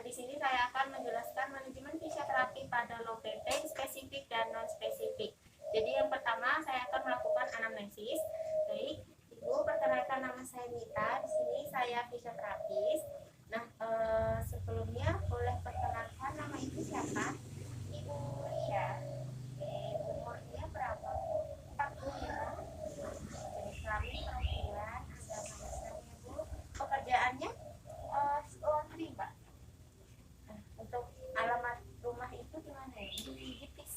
di sini saya akan menjelaskan manajemen fisioterapi pada low back spesifik dan non spesifik. Jadi yang pertama saya akan melakukan anamnesis. Baik, Ibu, perkenalkan nama saya Mita. Di sini saya fisioterapis. Nah, sebelumnya boleh perkenalkan nama Ibu siapa? Ibu Lia. Umurnya berapa? 45. Jenis kelamin perempuan. Agama Islam ya Bu. Pekerjaannya laundry Mbak. Nah, untuk alamat rumah itu di mana ya? Di Gitis.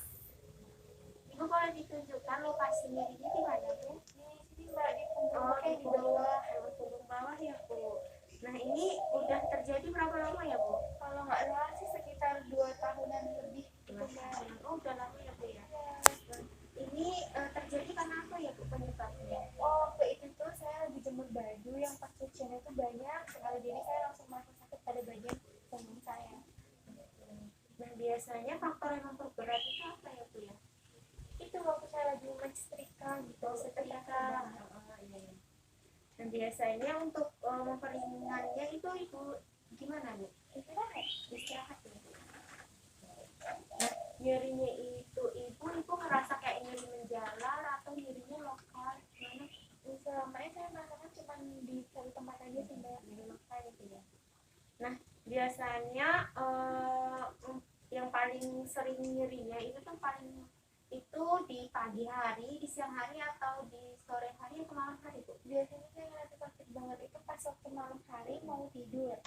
Ibu boleh ditunjukkan lokasi nyerinya di mana Bu? Di sini Mbak, di punggung bawah ya Bu. Nah, ini udah terjadi berapa lama ya Bu? Kalau nggak salah sih sekitar 2 tahunan lebih. Oh, udah lama ya Bu ya. Ini terjadi karena apa ya Bu penyebabnya? Waktu itu tuh saya lagi jemur baju yang pas cuciannya itu banyak sekali, jadi saya langsung merasa sakit pada bagian punggung saya. Nah, biasanya faktor yang memperberat itu apa ya Bu ya? Itu waktu saya lagi mensetrika gitu, setrika. Iya. Dan biasanya untuk memperingannya itu Ibu gimana Bu? Istirahat ya. Nah, nyerinya itu Ibu ngerasa kayak nyeri menjalar atau nyerinya lokal gimana? Selama ini saya merasakan cuma di satu tempat aja sih Mbak. Nyeri lokal gitu ya. Nah, biasanya yang paling sering nyerinya itu tuh paling itu di pagi hari, di siang hari, atau di sore hari atau malam hari Bu? Biasanya saya ngerasa sakit banget itu pas waktu malam hari mau tidur.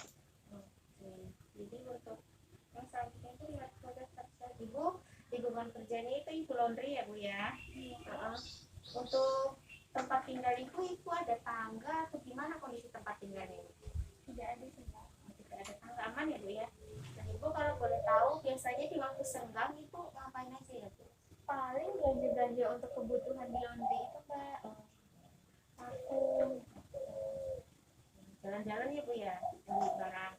Oke. Jadi untuk yang selanjutnya itu lihat pada status Ibu di beban kerjanya itu Ibu laundry ya Bu ya. Untuk tempat tinggal Ibu ada tangga atau gimana kondisi tempat tinggalnya? Tidak ada sih Mbak. Tidak ada tangga, aman ya Bu ya. Nah Ibu kalau boleh tahu biasanya di waktu senggang Ibu ngapain aja ya Bu? Paling belanja-belanja untuk kebutuhan di laundry itu Mbak. Aku Jalan-jalan ya Bu ya, beli barang.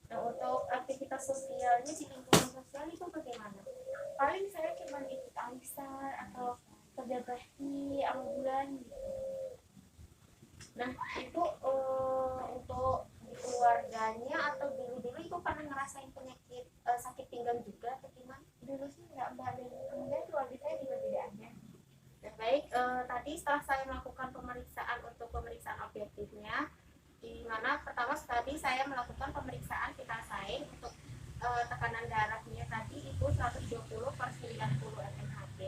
Nah untuk aktivitas sosialnya di lingkungan sosial itu bagaimana? paling saya cuma ikut arisan atau kerja bakti awal bulan gitu. Nah Ibu untuk di keluarganya atau dulu Ibu pernah ngerasain penyakit sakit pinggang juga atau gimana? Dulu sih nggak Mbak, dan kemudian keluarga saya juga tidak ada. Nah, baik, tadi setelah saya melakukan pemeriksaan objektifnya, di mana pertama tadi saya melakukan pemeriksaan vital sign untuk tekanan darahnya tadi itu 120/90 mmHg.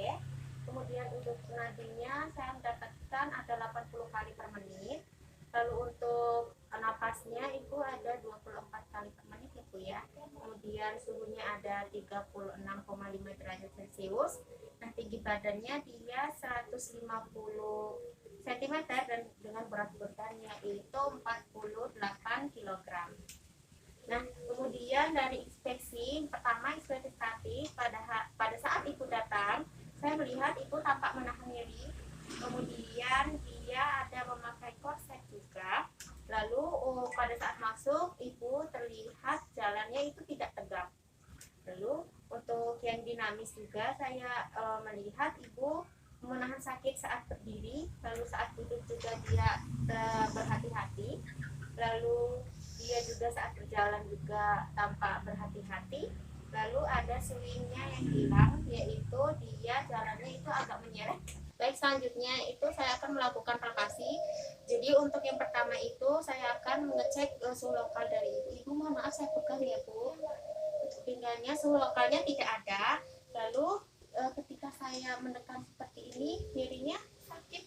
Kemudian untuk nadinya saya mendapatkan ada 80 kali per menit. Lalu untuk napasnya itu ada 24 kali per menit ya Bu ya. Kemudian suhunya ada 36,5 derajat Celcius. Nah, tinggi badannya dia 150 cm dan dengan berat badannya itu 48 kg. Nah, kemudian dari inspeksi pertama, inspeksi statis pada saat Ibu datang, saya melihat Ibu tampak menahan nyeri. Kemudian dia ada memakai korset juga. Lalu pada saat masuk Ibu terlihat jalannya itu tidak tegap. Lalu untuk yang dinamis juga saya melihat Ibu menahan sakit saat berdiri, lalu saat duduk juga dia berhati-hati, lalu dia juga saat berjalan juga tampak berhati-hati. Lalu ada swingnya yang hilang, yaitu dia jalannya itu agak menyeret. Baik, selanjutnya itu saya akan melakukan palpasi. Jadi untuk yang pertama itu saya akan mengecek suhu lokal dari Ibu. Ibu mohon maaf saya pegang ya Bu. Untuk pinggangnya suhu lokalnya tidak ada. Lalu ketika saya menekan seperti ini, nyerinya sakit.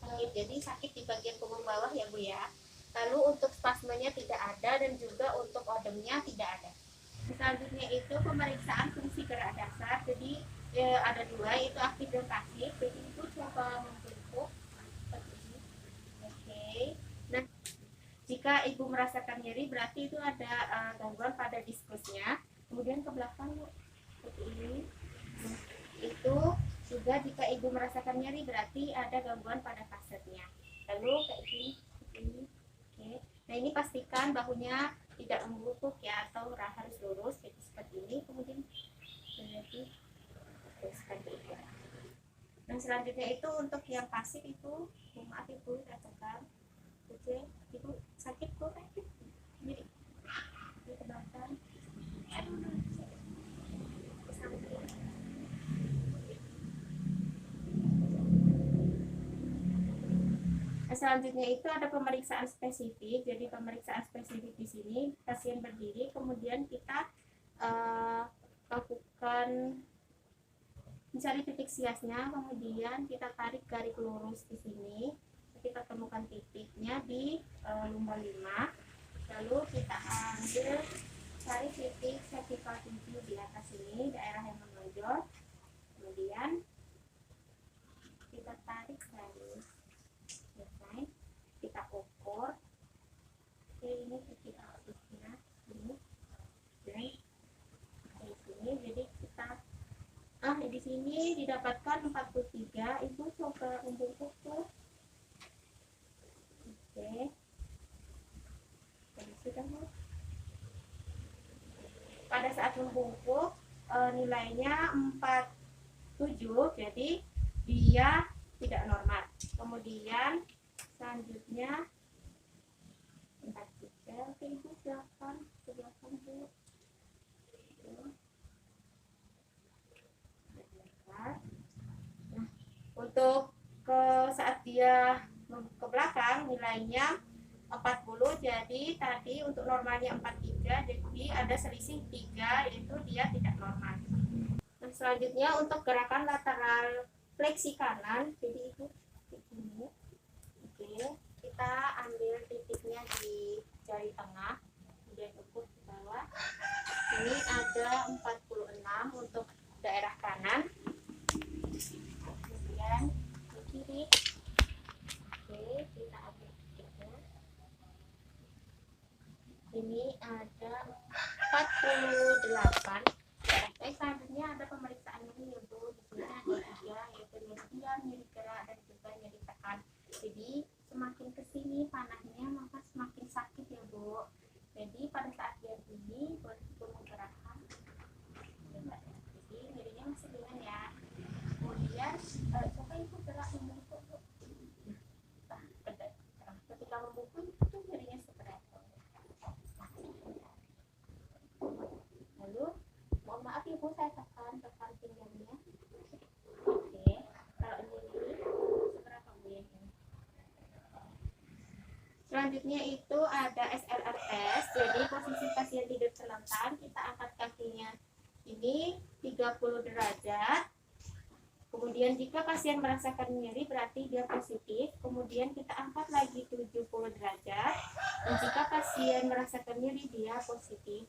Sakit. Jadi sakit di bagian punggung bawah ya Bu ya. Lalu untuk spasmenya tidak ada dan juga untuk odemnya tidak ada. Selanjutnya itu pemeriksaan fungsi gerak dasar. Jadi ada dua, yaitu aktif dan pasif. Jadi itu coba membentuk seperti ini. Oke. Nah, jika Ibu merasakan nyeri berarti itu ada gangguan pada diskusnya. Kemudian ke belakang seperti ini. Nah, itu juga jika Ibu merasakan nyeri berarti ada gangguan pada fasetnya. Lalu kayak gini, seperti ini. Oke. Nah, ini pastikan bahunya tidak membungkuk ya, atau harus lurus, jadi seperti ini. Kemudian jadi seperti itu. Nah, selanjutnya itu untuk yang pasif itu, maaf Ibu, saya tekan. Oke, Ibu sakit kok, sakit. Jadi di ke belakang. selanjutnya itu ada pemeriksaan spesifik. Jadi pemeriksaan spesifik di sini pasien berdiri, kemudian kita lakukan mencari titik siasnya, kemudian kita tarik garis lurus di sini, kita temukan titiknya di lumbar 5, lalu kita ambil cari titik vertikal 7 di atas ini, daerah yang menonjol, kemudian kita tarik garis, selesai, kita ukur, ini titik aktifnya, ini, dan di sini, jadi kita di sini didapatkan 43. Ibu coba membungkuk tuh. Oke. Pada saat membungkuk nilainya 47, jadi dia tidak normal. Kemudian selanjutnya 43. Oke, Ibu silakan sebelahkan Bu. Nah, untuk saat dia ke belakang nilainya 40, jadi tadi untuk normalnya 43, jadi ada selisih 3, yaitu dia tidak normal. Nah, selanjutnya untuk gerakan lateral fleksi kanan, jadi itu begini. Oke, kita ambil titiknya di jari tengah, kemudian ukur ke bawah. Ini ada 46 untuk daerah kanan, kemudian ke kiri. Oke, kita ambil titiknya. Ini ada 48. Selanjutnya ada pemeriksaan nyeri ya Bu. Di sini ada 3, yaitu nyeri diam, nyeri gerak, dan juga nyeri tekan. Jadi semakin kesini panahnya maka semakin sakit ya Bu. Jadi pada saat dia ini meskipun menggerakkan, jadi nyerinya masih ringan ya. Kemudian coba Ibu gerak membungkuk Bu. Nah, ketika membungkuk itu nyerinya seberapa? Lalu mohon maaf Ibu, saya tekan pinggangnya. Oke, kalau nyeri seberapa Bu ya? Selanjutnya itu ada SLR test. Jadi posisi pasien tidur terlentang, kita angkat kakinya ini 30 derajat. Kemudian jika pasien merasakan nyeri berarti dia positif. Kemudian kita angkat lagi 70 derajat. Dan jika pasien merasakan nyeri dia positif.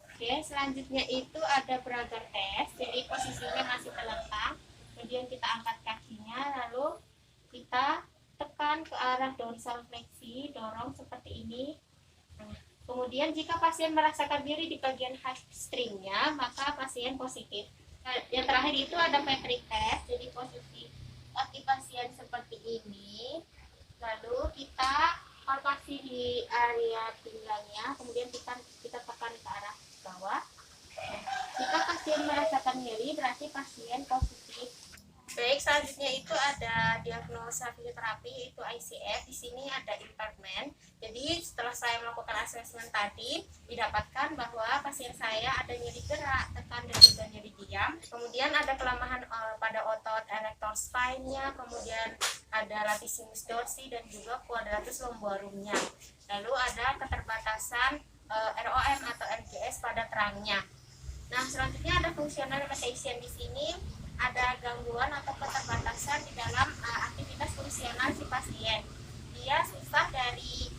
Oke, selanjutnya itu ada Bragger test. Jadi posisinya masih terlentang. Kemudian kita angkat kakinya, lalu kita tekan ke arah dorsal fleksi, dorong seperti ini. Kemudian jika pasien merasakan nyeri di bagian hamstringnya, maka pasien positif. Nah, yang terakhir itu ada Patrick test. Jadi posisi kaki pasien seperti ini. Lalu kita palpasi di area pinggangnya, kemudian kita tekan ke arah bawah. Jika pasien merasakan nyeri berarti pasien positif. Baik, selanjutnya itu ada diagnosa fisioterapi, yaitu ICF. Di sini ada impairment. Jadi setelah saya melakukan asesmen tadi, didapatkan bahwa pasien saya ada nyeri gerak, tekan, dan juga nyeri diam. Kemudian ada kelemahan pada otot erector spine-nya, kemudian ada latissimus dorsi dan juga quadratus lumborumnya. Lalu ada keterbatasan ROM atau RGS pada terangnya. Nah, selanjutnya ada functional limitation. Di sini ada gangguan atau keterbatasan di dalam aktivitas fungsional si pasien. Dia susah dari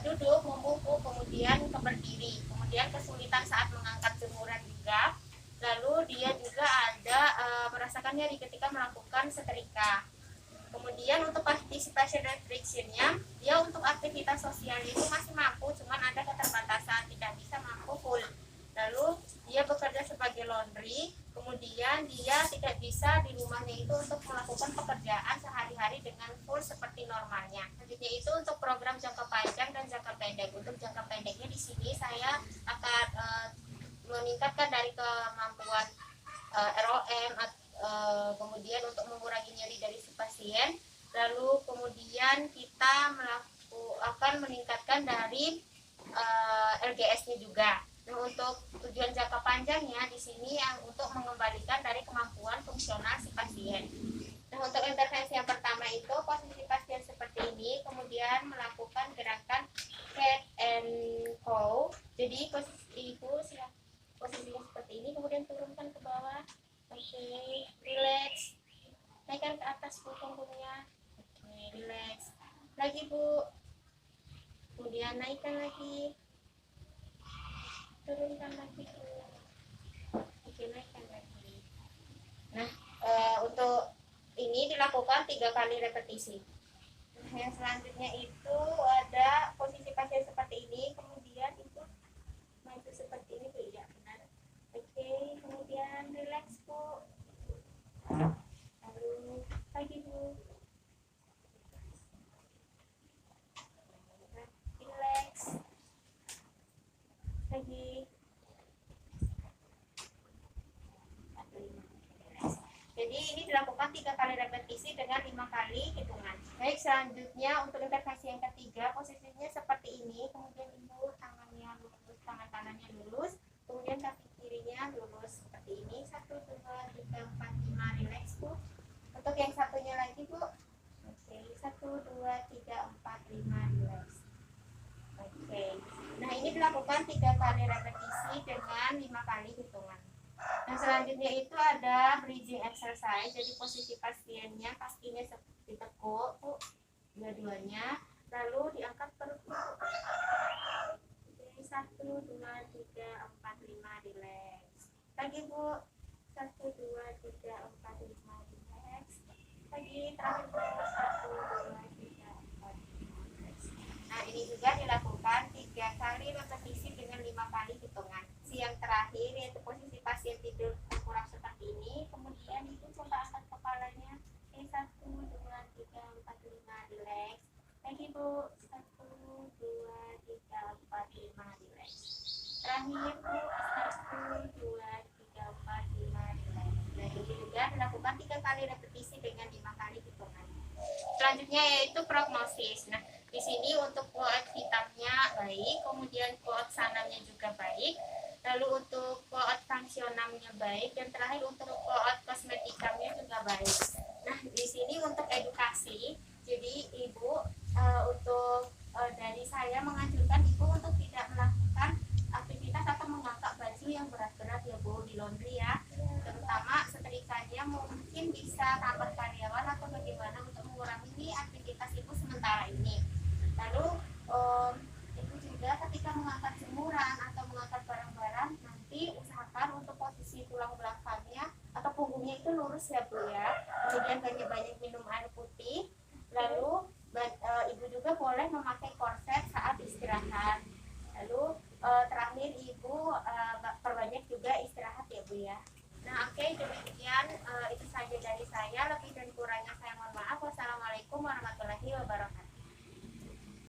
duduk, membungkuk, kemudian ke berdiri, kemudian kesulitan saat mengangkat jemuran juga. Lalu dia juga ada merasakan nyeri ketika melakukan setrika. Kemudian untuk participation restriction-nya, dia untuk aktivitas sosial itu masih mampu, cuman ada keterbatasan, tidak bisa mampu full. Lalu dia bekerja sebagai laundry, kemudian dia tidak bisa di rumahnya itu untuk melakukan pekerjaan sehari-hari dengan full seperti normalnya. Selanjutnya itu untuk program jangka panjang dan jangka pendek. Untuk jangka pendeknya di sini saya akan meningkatkan dari kemampuan ROM, kemudian untuk mengurangi nyeri dari si pasien. Lalu kemudian kita akan meningkatkan dari LGS-nya juga. Nah, untuk tujuan jangka panjangnya di sini yang untuk mengembalikan dari kemampuan fungsional si pasien. Nah, untuk intervensi yang pertama itu posisi pasien seperti ini, kemudian melakukan gerakan cat and cow. Jadi posisi ibu posisinya seperti ini, kemudian turunkan ke bawah. Oke, relax. Naikkan ke atas bu punggungnya. Oke, relax. Lagi bu. Kemudian naikkan lagi. Turunkan lagi bu. Oke, naikkan lagi. Nah, untuk ini dilakukan 3 kali repetisi. Nah, yang selanjutnya itu ada posisi pasien seperti ini, kemudian itu maju seperti ini bu, ya benar. Oke, kemudian relax bu. Lalu lagi bu. Relax. Lagi. Jadi ini dilakukan 3 kali repetisi dengan 5 kali hitungan. Baik, selanjutnya untuk intervensi yang ketiga, posisinya seperti ini. Kemudian ibu tangannya lurus, tangan kanannya lurus, kemudian kaki kirinya lurus seperti ini. 1, 2, 3, 4, 5, relax bu. Untuk yang satunya lagi bu. Oke, 1, 2, 3, 4, 5, relax. Oke. Nah, ini dilakukan 3 kali repetisi dengan 5 kali hitungan. Nah, selanjutnya itu ada bridging exercise. Jadi posisi pasiennya kakinya ditekuk bu, dua-duanya, lalu diangkat perut bu. Oke, 1, 2, 3, 4, 5, relax. Lagi bu. 1, 2, 3, 4, 5, relax. Lagi terakhir bu. 1, 2, 3, 4, 5, relax. Nah, ini juga dilakukan 3 kali repetisi dengan 5 kali hitungan. Yang terakhir yaitu posisi pasien tidur tengkurap seperti ini, kemudian ibu coba angkat kepalanya. 1, 2, 3, 4, 5, relax. Lagi bu. 1, 2, 3, 4, 5, relax. Terakhir bu. 1, 2, 3, 4, 5, relax. Dan ini juga dilakukan 3 kali repetisi dengan 5 kali hitungan. Selanjutnya yaitu prognosis. Nah, di sini untuk kuot hitamnya baik, kemudian kuot sanamnya juga baik, lalu untuk kuot fungsionalnya baik, dan terakhir untuk kuot kosmetikamnya juga baik. Nah, di sini untuk edukasi, jadi ibu untuk dari saya menganjurkan ibu untuk tidak melakukan aktivitas atau mengangkat baju yang berat-berat ya bu di laundry ya, terutama setrikanya mungkin bisa tambah karyawan atau bagaimana untuk mengurangi ini aktivitas ibu sementara ini. Lalu ibu juga ketika mengangkat jemuran atau mengangkat barang-barang, nanti usahakan untuk posisi tulang belakangnya atau punggungnya itu lurus ya bu ya. Kemudian banyak-banyak minum air putih. Lalu ibu juga boleh memakai korset saat istirahat. Lalu terakhir ibu perbanyak juga istirahat ya bu ya. Nah, oke, demikian itu saja dari saya. Lebih dan kurangnya saya mohon maaf. Wassalamualaikum warahmatullahi wabarakatuh.